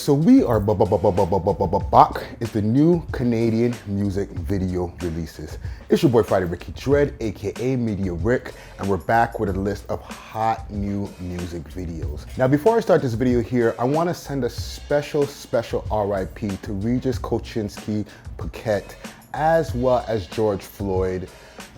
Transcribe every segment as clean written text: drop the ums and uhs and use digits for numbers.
So we are back. It's the new Canadian music video releases. It's your boy Friday Ricky Dread, aka Media Rick, and we're back with a list of hot new music videos. Now before I start this video here, I want to send a special RIP to Regis Koczynski Paquette, as well as George Floyd.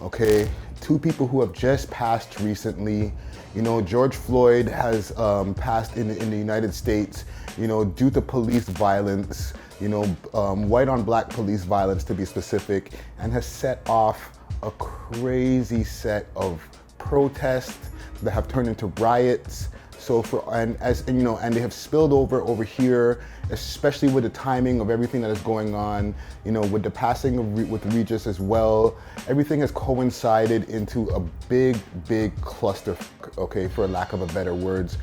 Okay, two people who have just passed recently. You know, George Floyd has passed in the United States, you know, due to police violence, you know, white on black police violence to be specific, and has set off a crazy set of protests that have turned into riots. So and they have spilled over here, especially with the timing of everything that is going on, you know, with the passing of with Regis as well. Everything has coincided into a big cluster, okay, for lack of a better words,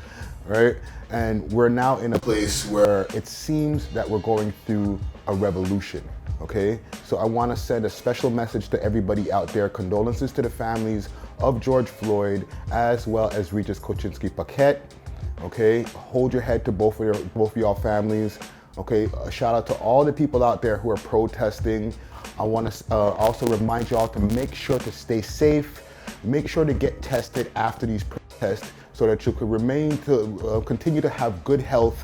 right? And we're now in a place where it seems that we're going through a revolution, okay? So I want to send a special message to everybody out there. Condolences to the families of George Floyd, as well as Regis Koczynski Paquette. Okay, hold your head to both of y'all families. Okay, a shout out to all the people out there who are protesting. I want to also remind y'all to make sure to stay safe. Make sure to get tested after these protests so that you can continue to have good health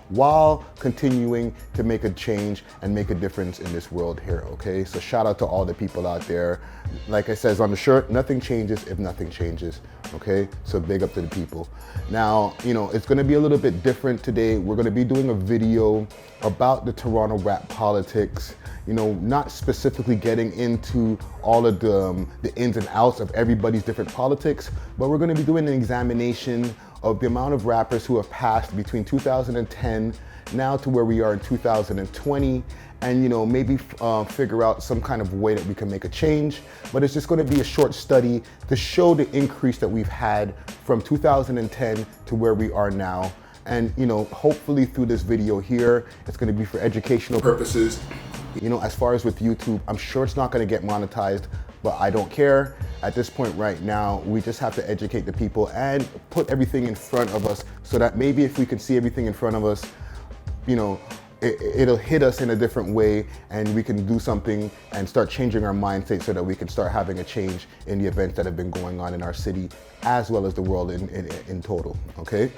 while continuing to make a change and make a difference in this world here, okay? So shout out to all the people out there. Like I says on the shirt, nothing changes if nothing changes, okay? So big up to the people. Now, you know, it's gonna be a little bit different today. We're gonna be doing a video about the Toronto rap politics, you know, not specifically getting into all of the ins and outs of everybody's different politics, but we're gonna be doing an examination of the amount of rappers who have passed between 2010 now to where we are in 2020, and you know, maybe figure out some kind of way that we can make a change. But it's just going to be a short study to show the increase that we've had from 2010 to where we are now. And you know, hopefully through this video here, it's going to be for educational purposes. You know, as far as with YouTube, I'm sure it's not going to get monetized, but I don't care. At this point right now, we just have to educate the people and put everything in front of us so that maybe if we can see everything in front of us, you know, it'll hit us in a different way and we can do something and start changing our mindset so that we can start having a change in the events that have been going on in our city as well as the world in total, okay?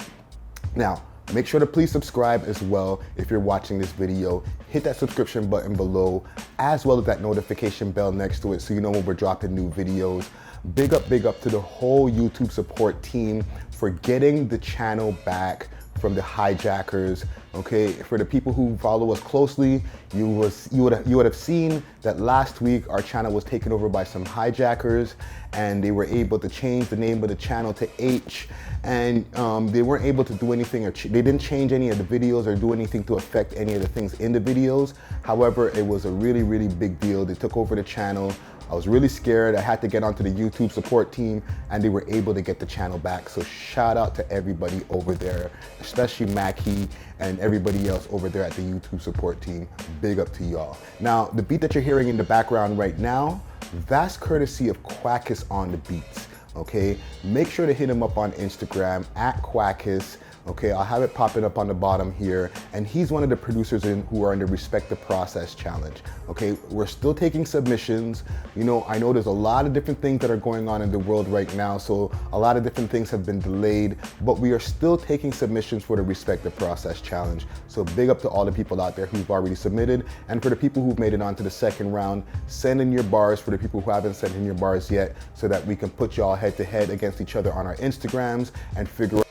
Now, make sure to please subscribe as well if you're watching this video. Hit that subscription button below, as well as that notification bell next to it so you know when we're dropping new videos. Big up to the whole YouTube support team for getting the channel back from the hijackers, okay? For the people who follow us closely, you would have seen that last week our channel was taken over by some hijackers, and they were able to change the name of the channel to H, and they weren't able to do anything, or they didn't change any of the videos or do anything to affect any of the things in the videos. However, it was a really big deal. They took over the channel. I was really scared. I had to get onto the YouTube support team, and they were able to get the channel back. So shout out to everybody over there, especially Mackie and everybody else over there at the YouTube support team. Big up to y'all. Now, the beat that you're hearing in the background right now, that's courtesy of Quackis on the beats, okay? Make sure to hit him up on Instagram at Quackis. Okay, I'll have it popping up on the bottom here, and he's one of the producers who are in the Respect the Process challenge. Okay, we're still taking submissions. You know, I know there's a lot of different things that are going on in the world right now, so a lot of different things have been delayed, but we are still taking submissions for the Respect the Process challenge. So big up to all the people out there who've already submitted, and for the people who've made it on to the second round, send in your bars for the people who haven't sent in your bars yet, so that we can put y'all head to head against each other on our Instagrams and figure out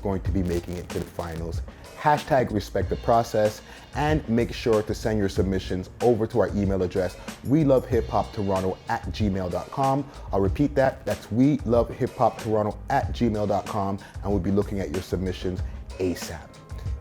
going to be making it to the finals. Hashtag respect the process, and make sure to send your submissions over to our email address, welovehiphoptoronto@gmail.com. I'll repeat that, that's welovehiphoptoronto@gmail.com, and we'll be looking at your submissions ASAP.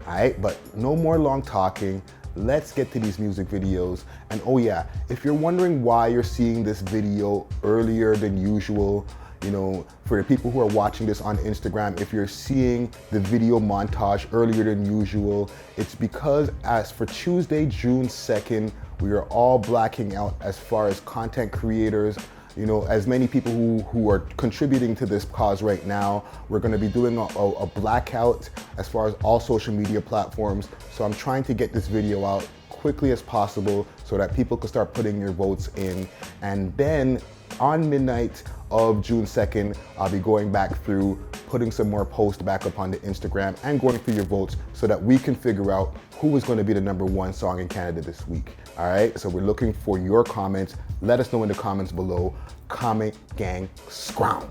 All right, but no more long talking. Let's get to these music videos. And oh yeah, if you're wondering why you're seeing this video earlier than usual, you know, for the people who are watching this on Instagram, if you're seeing the video montage earlier than usual, it's because as for Tuesday, June 2nd, we are all blacking out as far as content creators you know, as many people who are contributing to this cause right now, we're going to be doing a blackout as far as all social media platforms. So I'm trying to get this video out quickly as possible so that people can start putting your votes in. And then on midnight of June 2nd, I'll be going back through, putting some more posts back up on the Instagram and going through your votes so that we can figure out who is going to be the #1 song in Canada this week. All right, so we're looking for your comments. Let us know in the comments below. Comment gang scrown.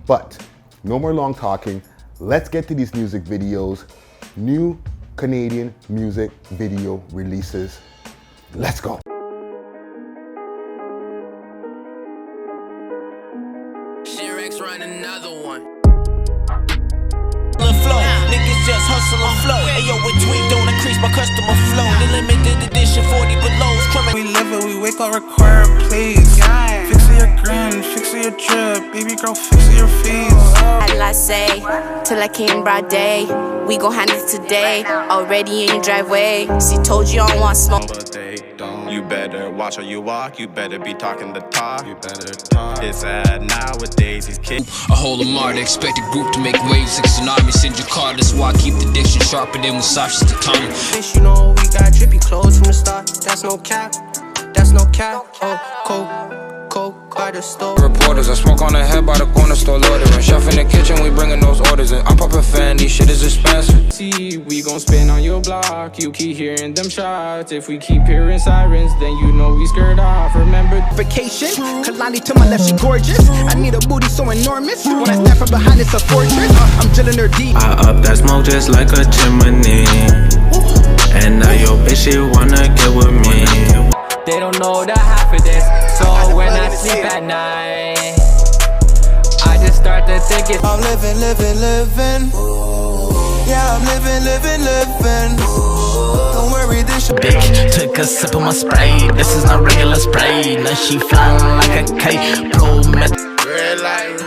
But no more long talking. Let's get to these music videos. New Canadian music video releases. Let's go. Irack's running another one. Flow. Niggas just hustle and flow. Ayo, with tweet don't increase my customer flow. The limited edition 40 below. We live it, we wake up, require please. Fix it your grin, fix it your drip. Baby girl, fix it your face. I say, till I came broad day. We gon' handle it today. Already in your driveway. See, told you I don't want smoke. But they don't. You better watch how you walk. You better be talking the talk. You better talk. It's sad nowadays, these kids. A whole Lamar, they expect a group to make waves. 6 tsunami, send your car. That's why I keep the diction sharper than with Sasha's katana. Bitch, you know we got drippy clothes from the start. That's no cap. That's no cap. Oh, coke by the store. Reporters, I smoke on the head by the corner store loading. Chef in the kitchen, we bringing those orders in. I'm popping fan, these shit is expensive. See, we gon' spin on your block. You keep hearing them shots. If we keep hearing sirens, then you know we skirt off. Remember vacation, Kalani to my left, she gorgeous. I need a booty so enormous. When I step from behind, it's a fortress. I'm drilling her deep. I up that smoke just like a chimney. And now your bitch, she wanna get with me. they don't know the half of this. So when I sleep at night, I just start to think it. I'm living. Yeah, I'm living. Don't worry, this shit. Bitch, took a sip of my spray. This is not regular spray. Now she flying like a kite. Pro meth. Red light.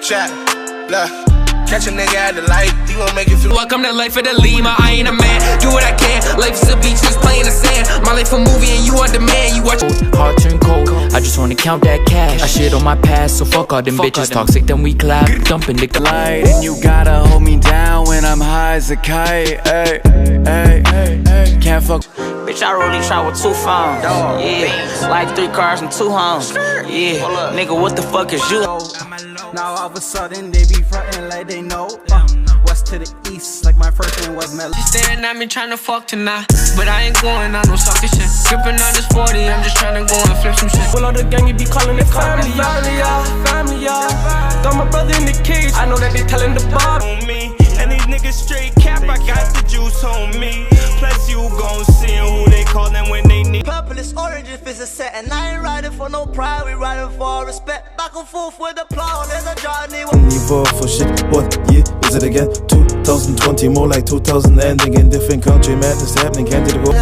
Chat, look. Catch a nigga at the light, you gon' make it through. Welcome to life of Delima, I ain't a man, do what I can. Life is a beach, just playing the sand. My life a movie and you on demand, you watch. Heart turn cold, I just wanna count that cash. I shit on my past, so fuck all them bitches. Toxic, then we clap, dumping the light. And you gotta hold me down when I'm high as a kite. Ay, can't fuck. Bitch, I really travel 2 phones. Yeah, like 3 cars and 2 homes. Yeah, nigga, what the fuck is you? Now all of a sudden they be frontin' like they know. West to the east, like my first name was Mel. You staring at me trying to fuck tonight, but I ain't going on no sucker shit. Sipping on this 40, I'm just trying to go and flip some shit. Well, all the gang, you be calling it family, y'all. Throw my brother in the cage, I know that they telling the bar On me, and these niggas straight cap, I got the juice on me. Plus you gon' see who they callin' when they need. Purple is orange if it's a set, and I ain't riding for no pride, we riding for respect. Back and forth with the plow, there's a Johnny. Niveau for shit, what year is it again? 2020, more like 2000 ending in different country. Madness happening, can't do the go.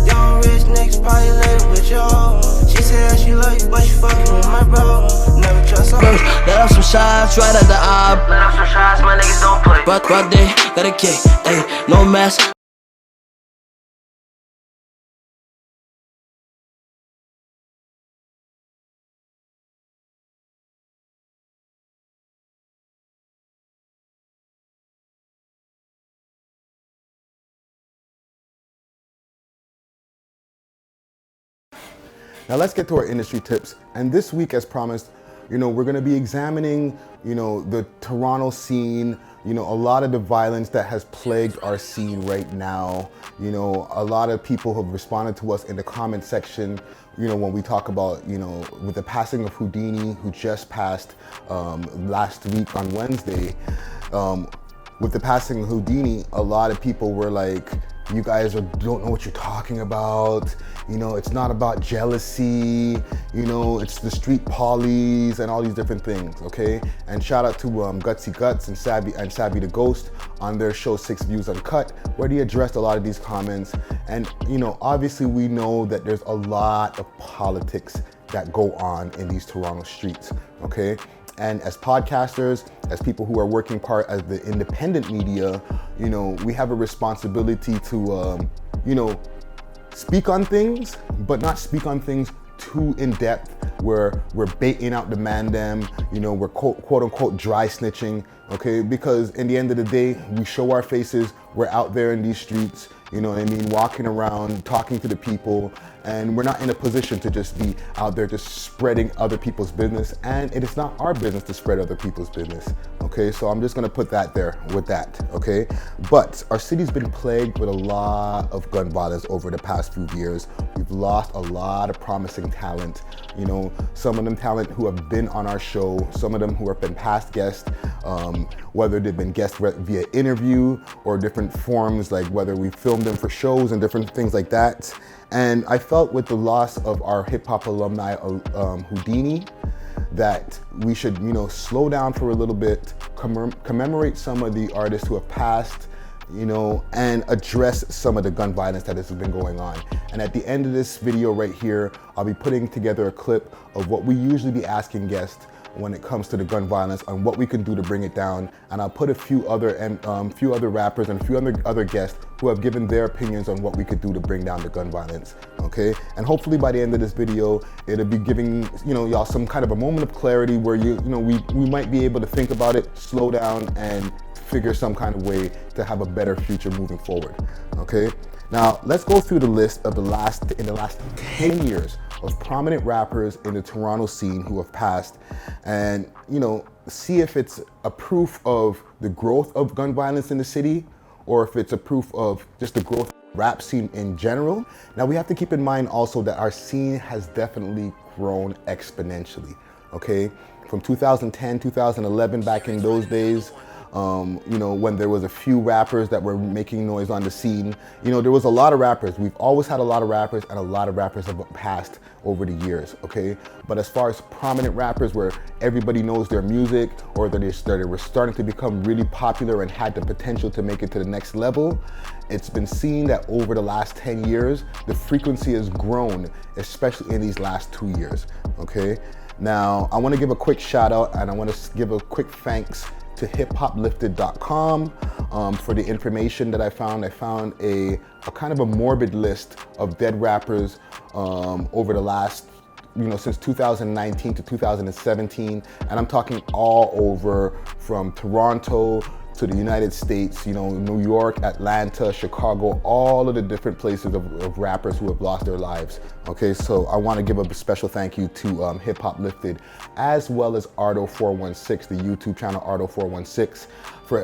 Young rich niggas probably later with y'all. She said she love you, but she fucking with my bro. Never trust her. Let up some shots right at the eye. Let up some shots, my niggas don't play. Broad day, got a cake, ayy, no mess. Now let's get to our industry tips. And this week, as promised, you know, we're gonna be examining, you know, the Toronto scene, you know, a lot of the violence that has plagued our scene right now. You know, a lot of people have responded to us in the comment section, you know, when we talk about, you know, with the passing of Houdini, who just passed last week on Wednesday. With the passing of Houdini, a lot of people were like, you guys don't know what you're talking about. You know, it's not about jealousy. You know, it's the street Pollies and all these different things, okay? And shout out to Gutsy Guts and Sabby the Ghost on their show 6 Views Uncut, where they addressed a lot of these comments. And, you know, obviously we know that there's a lot of politics that go on in these Toronto streets, okay? And as podcasters, as people who are working part as the independent media, you know, we have a responsibility to, you know, speak on things, but not speak on things too in depth, we're baiting out the mandem, you know, we're quote unquote dry snitching, okay? Because in the end of the day, we show our faces, we're out there in these streets, you know what I mean, walking around, talking to the people, and we're not in a position to just be out there just spreading other people's business, and it is not our business to spread other people's business, okay? So I'm just gonna put that there with that, okay? But our city's been plagued with a lot of gun violence over the past few years. We've lost a lot of promising talent, you know, some of them talent who have been on our show, some of them who have been past guests, whether they've been guests via interview or different forms, like whether we filmed them for shows and different things like that. And I felt with the loss of our hip hop alumni, Houdini, that we should, you know, slow down for a little bit, commemorate some of the artists who have passed, you know, and address some of the gun violence that has been going on. And at the end of this video right here, I'll be putting together a clip of what we usually be asking guests when it comes to the gun violence and what we can do to bring it down. And I'll put a few other rappers and a few other guests who have given their opinions on what we could do to bring down the gun violence, okay? And hopefully by the end of this video, it'll be giving, you know, y'all some kind of a moment of clarity where you know, we might be able to think about it, slow down, and figure some kind of way to have a better future moving forward, okay? Now, let's go through the list of the last 10 years of prominent rappers in the Toronto scene who have passed, and, you know, see if it's a proof of the growth of gun violence in the city, or if it's a proof of just the growth of the rap scene in general. Now, we have to keep in mind also that our scene has definitely grown exponentially, okay? From 2010, 2011, back in those days, you know, when there was a few rappers that were making noise on the scene, you know, there was a lot of rappers. We've always had a lot of rappers, and a lot of rappers have passed over the years, okay? But as far as prominent rappers where everybody knows their music, or that they were starting to become really popular and had the potential to make it to the next level, it's been seen that over the last 10 years, the frequency has grown, especially in these last 2 years, okay? Now, I wanna give a quick shout out, and I wanna give a quick thanks to hiphoplifted.com for the information that I found. I found a kind of a morbid list of dead rappers over the last, you know, since 2019 to 2017, and I'm talking all over from Toronto to the United States, you know, New York, Atlanta, Chicago, all of the different places of rappers who have lost their lives. Okay, so I want to give a special thank you to Hip Hop Lifted, as well as Ardo 416, the YouTube channel Ardo 416, for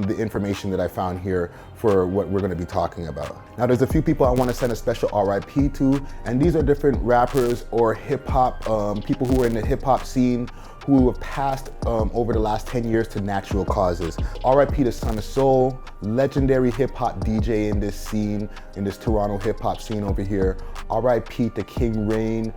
the information that I found here for what we're going to be talking about. Now, there's a few people I want to send a special RIP to, and these are different rappers or hip hop people who are in the hip hop scene who have passed over the last 10 years to natural causes. RIP to Son of Soul, legendary hip hop DJ in this scene, in this Toronto hip hop scene over here. RIP to King Rain,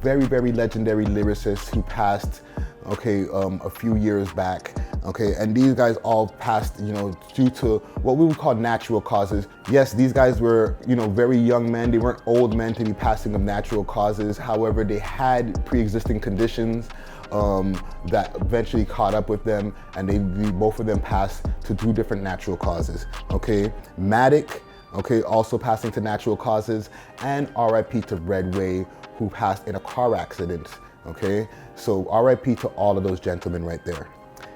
very, very legendary lyricist who passed, okay, a few years back. Okay, and these guys all passed, you know, due to what we would call natural causes. Yes, these guys were, you know, very young men. They weren't old men to be passing of natural causes. However, they had pre-existing conditions that eventually caught up with them, and both of them passed to 2 different natural causes. Okay, Matic, okay, also passing to natural causes, and RIP to Red Way, who passed in a car accident. Okay, so RIP to all of those gentlemen right there.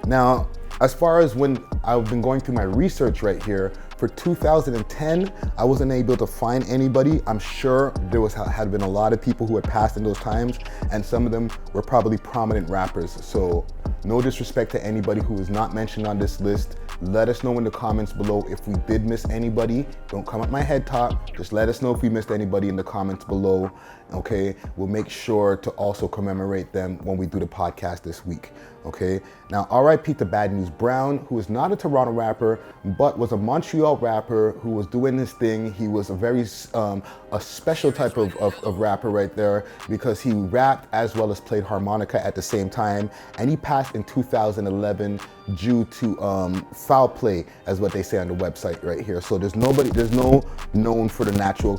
Now, as far as when I've been going through my research right here, for 2010, I wasn't able to find anybody. I'm sure there had been a lot of people who had passed in those times, and some of them were probably prominent rappers. So no disrespect to anybody who is not mentioned on this list. Let us know in the comments below if we did miss anybody. Don't come at my head top. Just let us know if we missed anybody in the comments below, okay? We'll make sure to also commemorate them when we do the podcast this week, okay? Now, RIP to Bad News Brown, who is not a Toronto rapper, but was a Montreal rapper who was doing his thing. He was a very a special type of rapper right there, because he rapped as well as played harmonica at the same time, and he passed in 2011 due to foul play, as what they say on the website right here. So there's no known for the natural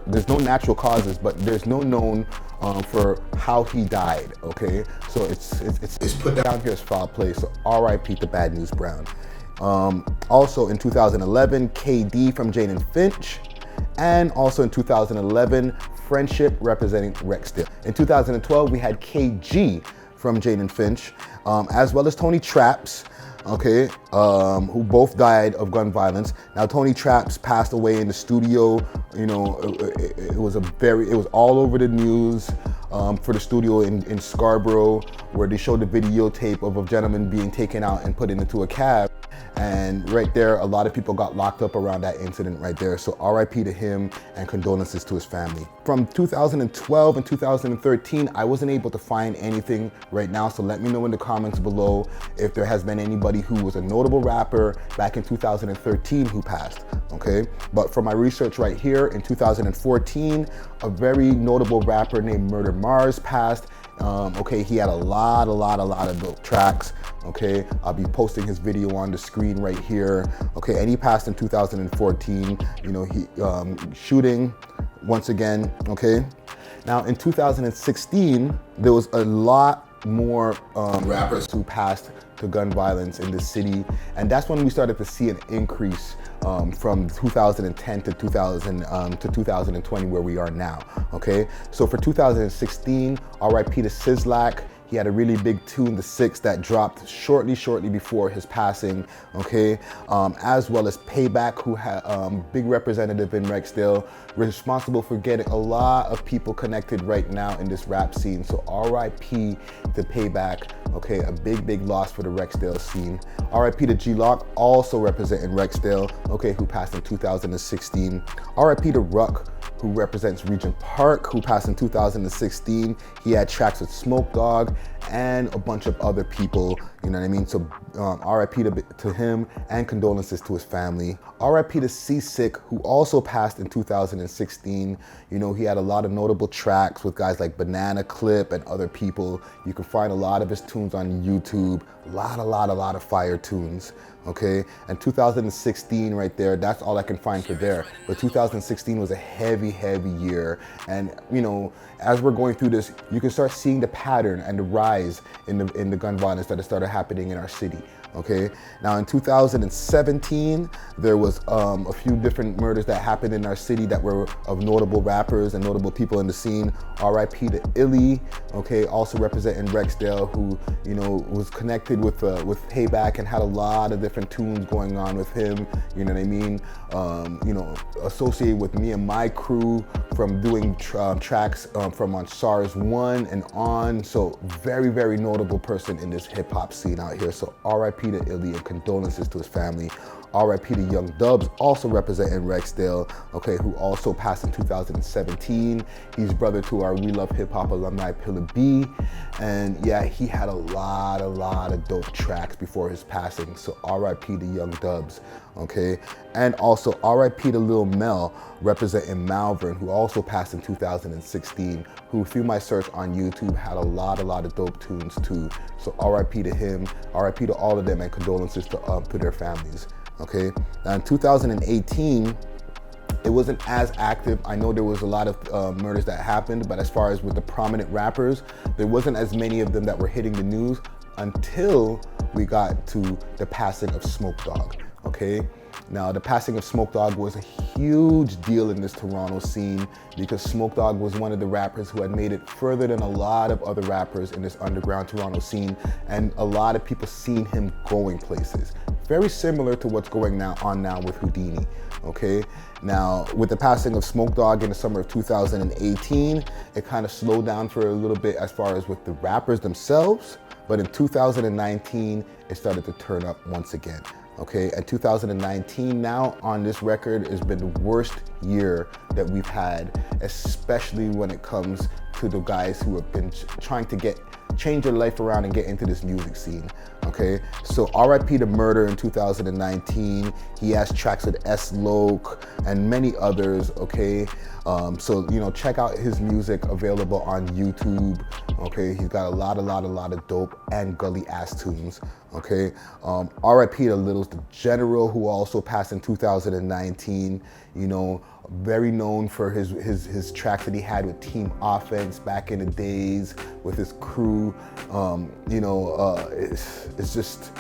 there's no natural causes, but there's no known for how he died. Okay, so it's put down here as foul play. So RIP to Bad News Brown. Also in 2011, KD from Jane and Finch, and also in 2011, Friendship representing Rexdale. In 2012, we had KOGEE from Jane and Finch, as well as Tony Traps, okay, who both died of gun violence. Now, Tony Traps passed away in the studio. You know, it was all over the news for the studio in Scarborough, where they showed the videotape of a gentleman being taken out and put into a cab. And right there, a lot of people got locked up around that incident right there. So RIP to him and condolences to his family. From 2012 and 2013, I wasn't able to find anything right now. So let me know in the comments below if there has been anybody who was a notable rapper back in 2013 who passed, okay? But for my research right here, in 2014, a very notable rapper named Murder Mars passed. Okay, he had a lot of dope tracks, okay? I'll be posting his video on the screen right here, okay? And he passed in 2014, you know, he shooting once again, okay? Now in 2016, there was a lot more rappers who passed to gun violence in the city, and that's when we started to see an increase from 2010 to 2020, where we are now, okay? So for 2016, RIP to Sizzlack. He had a really big tune, The Six, that dropped shortly before his passing, okay? As well as Payback, who had big representative in Rexdale, responsible for getting a lot of people connected right now in this rap scene. So RIP to Payback, okay? A big loss for the Rexdale scene. RIP to Jayloc, also representing Rexdale, okay, who passed in 2016. RIP to Ruck, who represents Regent Park, who passed in 2016. He had tracks with Smoke Dogg and a bunch of other people, you know what I mean? So RIP to him and condolences to his family. RIP to Seasick, who also passed in 2016. You know, he had a lot of notable tracks with guys like Banana Clip and other people. You can find a lot of his tunes on YouTube. A lot of fire tunes, okay? And 2016 right there, that's all I can find for there. But 2016 was a heavy year. And you know, as we're going through this, you can start seeing the pattern and the rise in the gun violence that has started happening in our city, okay? Now in 2017, there was a few different murders that happened in our city that were of notable rappers and notable people in the scene. RIP to Illy, okay, also representing Rexdale, who, you know, was connected with Payback and had a lot of different tunes going on with him, you know what I mean? You know, associated with me and my crew from doing tracks from on SARS 1 and on. So very notable person in this hip hop scene out here. So RIP to Illy and condolences to his family. RIP to Young Dubs, also representing Rexdale, okay, who also passed in 2017. He's brother to our We Love Hip Hop alumni Pilla B, and yeah, he had a lot of dope tracks before his passing. So RIP to Young Dubs, okay, and also RIP to Lil Mel, representing Malvern, who also passed in 2016. Who, through my search on YouTube, had a lot of dope tunes too. So RIP to him, RIP to all of them, and condolences to their families. Okay, now in 2018, it wasn't as active. I know there was a lot of murders that happened, but as far as with the prominent rappers, there wasn't as many of them that were hitting the news until we got to the passing of Smoke Dogg, okay? Now, the passing of Smoke Dogg was a huge deal in this Toronto scene because Smoke Dogg was one of the rappers who had made it further than a lot of other rappers in this underground Toronto scene, and a lot of people seen him going places. Very similar to what's going on now with Houdini, okay? Now, with the passing of Smoke Dogg in the summer of 2018, it kind of slowed down for a little bit as far as with the rappers themselves, but in 2019, it started to turn up once again. Okay, and 2019 now on this record has been the worst year that we've had, especially when it comes to the guys who have been trying to change their life around and get into this music scene. Okay, so RIP to Murder in 2019. He has tracks with S-Loc and many others, okay? So, you know, check out his music available on YouTube, okay? He's got a lot of dope and gully ass tunes, okay? RIP to Littles the General, who also passed in 2019, you know, very known for his tracks that he had with Team Offense back in the days with his crew. You know, it's just,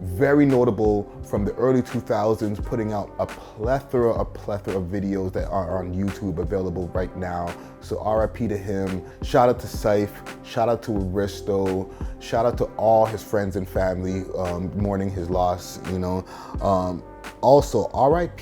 very notable from the early 2000s, putting out a plethora of videos that are on YouTube available right now. So RIP to him. Shout out to Syph, shout out to Aristo, shout out to all his friends and family mourning his loss, Also, RIP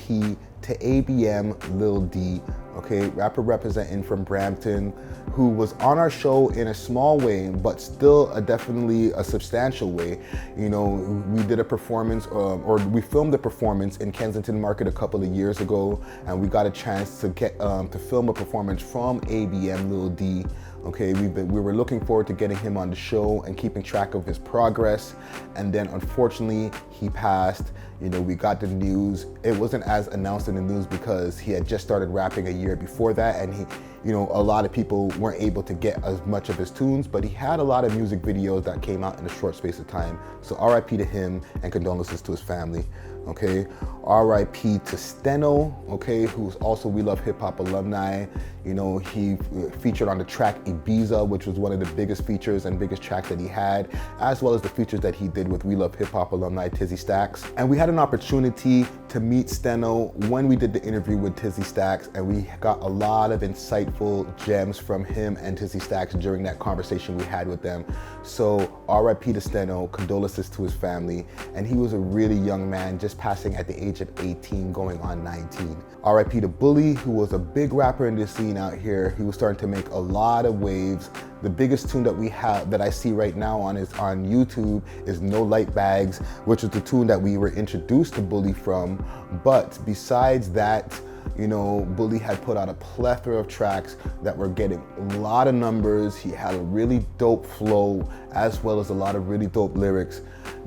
to ABM Lil D, okay, rapper representing from Brampton, who was on our show in a small way, but still definitely a substantial way. We did a performance, or we filmed a performance in Kensington Market a couple of years ago, and we got a chance to get to film a performance from ABM Lil D. Okay, we were looking forward to getting him on the show and keeping track of his progress, and then unfortunately he passed. We got the news. It wasn't as announced in the news because he had just started rapping a year before that, and a lot of people weren't able to get as much of his tunes, but he had a lot of music videos that came out in a short space of time. So RIP to him and condolences to his family. Okay, RIP to Steno, okay, who's also We Love Hip Hop alumni. He featured on the track Ibiza, which was one of the biggest features and biggest tracks that he had, as well as the features that he did with We Love Hip Hop alumni Tizzy Stackz. And we had an opportunity to meet Steno when we did the interview with Tizzy Stackz, and we got a lot of insightful gems from him and Tizzy Stackz during that conversation we had with them. So RIP to Steno, condolences to his family, and he was a really young man, just passing at the age of 18, going on 19. RIP to Bully, who was a big rapper in this scene out here. He was starting to make a lot of waves. The biggest tune that we have, that I see right now on YouTube, is No Light Bags, which is the tune that we were introduced to Bully from. But besides that, Bully had put out a plethora of tracks that were getting a lot of numbers. He had a really dope flow, as well as a lot of really dope lyrics.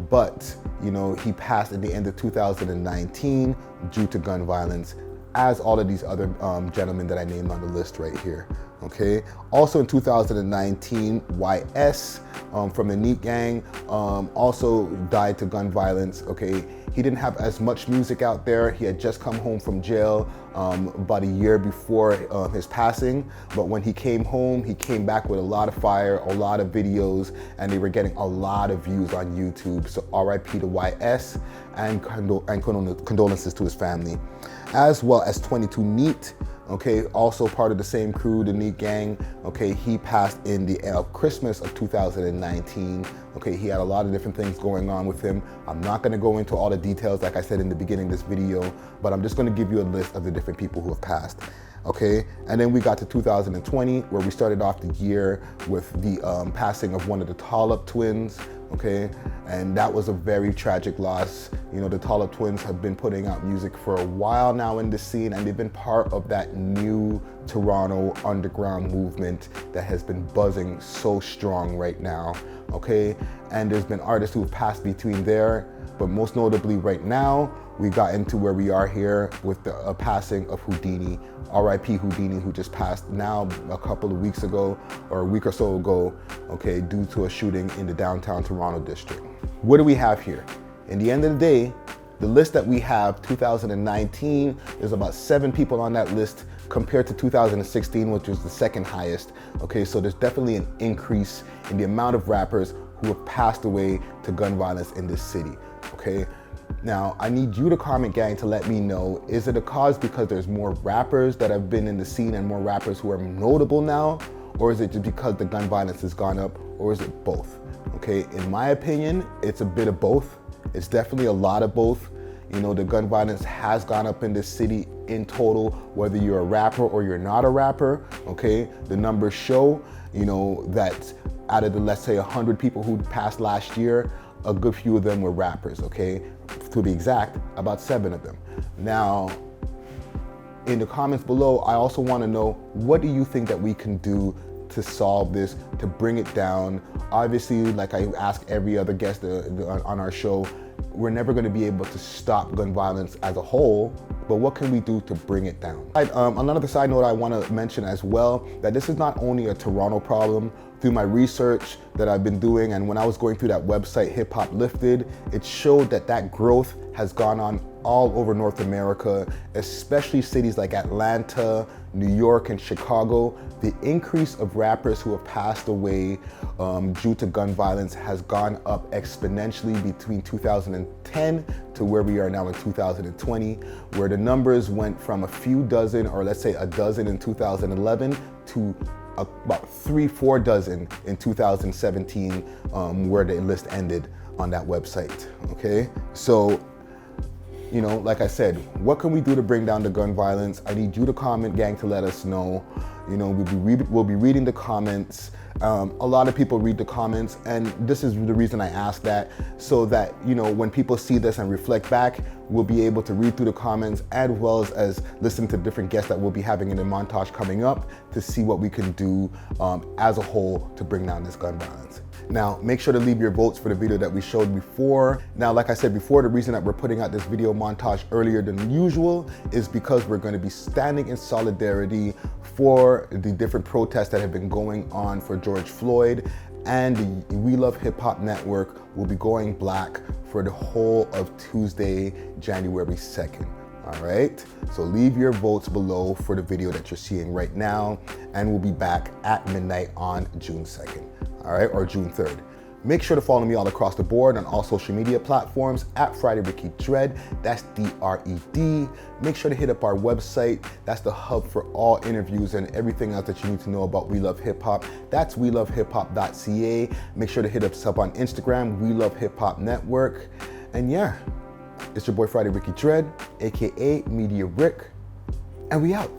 But, he passed at the end of 2019 due to gun violence, as all of these other gentlemen that I named on the list right here. Okay. Also in 2019, YS from the Neat Gang also died to gun violence. Okay. He didn't have as much music out there. He had just come home from jail about a year before his passing. But when he came home, he came back with a lot of fire, a lot of videos, and they were getting a lot of views on YouTube. So RIP to YS and condolences to his family. As well as 22 Neat, okay, also part of the same crew, the Neat Gang. Okay, he passed in the Christmas of 2019. Okay, he had a lot of different things going on with him. I'm not gonna go into all the details like I said in the beginning of this video, but I'm just gonna give you a list of the different people who have passed. Okay, and then we got to 2020, where we started off the year with the passing of one of the Tallied twins. Okay, and that was a very tragic loss. The Tallied twins have been putting out music for a while now in the scene, and they've been part of that new Toronto underground movement that has been buzzing so strong right now. Okay, and there's been artists who have passed between there, but most notably right now, we got into where we are here with the passing of Houdini. RIP Houdini, who just passed now a couple of weeks ago, or a week or so ago, okay, due to a shooting in the downtown Toronto district. What do we have here? In the end of the day, the list that we have, 2019, there's about 7 people on that list compared to 2016, which was the second highest. Okay, so there's definitely an increase in the amount of rappers who have passed away to gun violence in this city, okay? Now, I need you to comment, gang, to let me know, is it a cause because there's more rappers that have been in the scene and more rappers who are notable now? Or is it just because the gun violence has gone up? Or is it both? Okay, in my opinion, it's a bit of both. It's definitely a lot of both. The gun violence has gone up in this city in total, whether you're a rapper or you're not a rapper, okay? The numbers show, that out of the, let's say, 100 people who passed last year, a good few of them were rappers, okay? To be exact, about 7 of them. Now, in the comments below, I also want to know, what do you think that we can do to solve this, to bring it down? Obviously, like I ask every other guest on our show, we're never going to be able to stop gun violence as a whole, but what can we do to bring it down? Another side note I want to mention as well, that this is not only a Toronto problem. Through my research that I've been doing, and when I was going through that website, Hip Hop Lifted, it showed that growth has gone on all over North America, especially cities like Atlanta, New York, and Chicago. The increase of rappers who have passed away due to gun violence has gone up exponentially between 2010 to where we are now in 2020, where the numbers went from a few dozen, or let's say a dozen in 2011 to about 3-4 dozen in 2017, where the list ended on that website, okay? So, you know, like I said, what can we do to bring down the gun violence? I need you to comment, gang, to let us know. You know, we'll be reading the comments. A lot of people read the comments, and this is the reason I ask that, so that, you know, when people see this and reflect back, we'll be able to read through the comments, as well as listen to different guests that we'll be having in the montage coming up to see what we can do as a whole to bring down this gun violence. Now, make sure to leave your votes for the video that we showed before. Now, like I said before, the reason that we're putting out this video montage earlier than usual is because we're going to be standing in solidarity for the different protests that have been going on for George Floyd, and the We Love Hip Hop Network will be going black for the whole of Tuesday, January 2nd. All right, so leave your votes below for the video that you're seeing right now, and we'll be back at midnight on June 2nd, all right, or June 3rd. Make sure to follow me all across the board on all social media platforms at FridayRickyDread, that's D-R-E-D. Make sure to hit up our website. That's the hub for all interviews and everything else that you need to know about We Love Hip Hop. That's welovehiphop.ca. Make sure to hit us up on Instagram, We Love Hip Hop Network. And yeah, it's your boy Friday Ricky Dread, AKA Media Rick, and we out.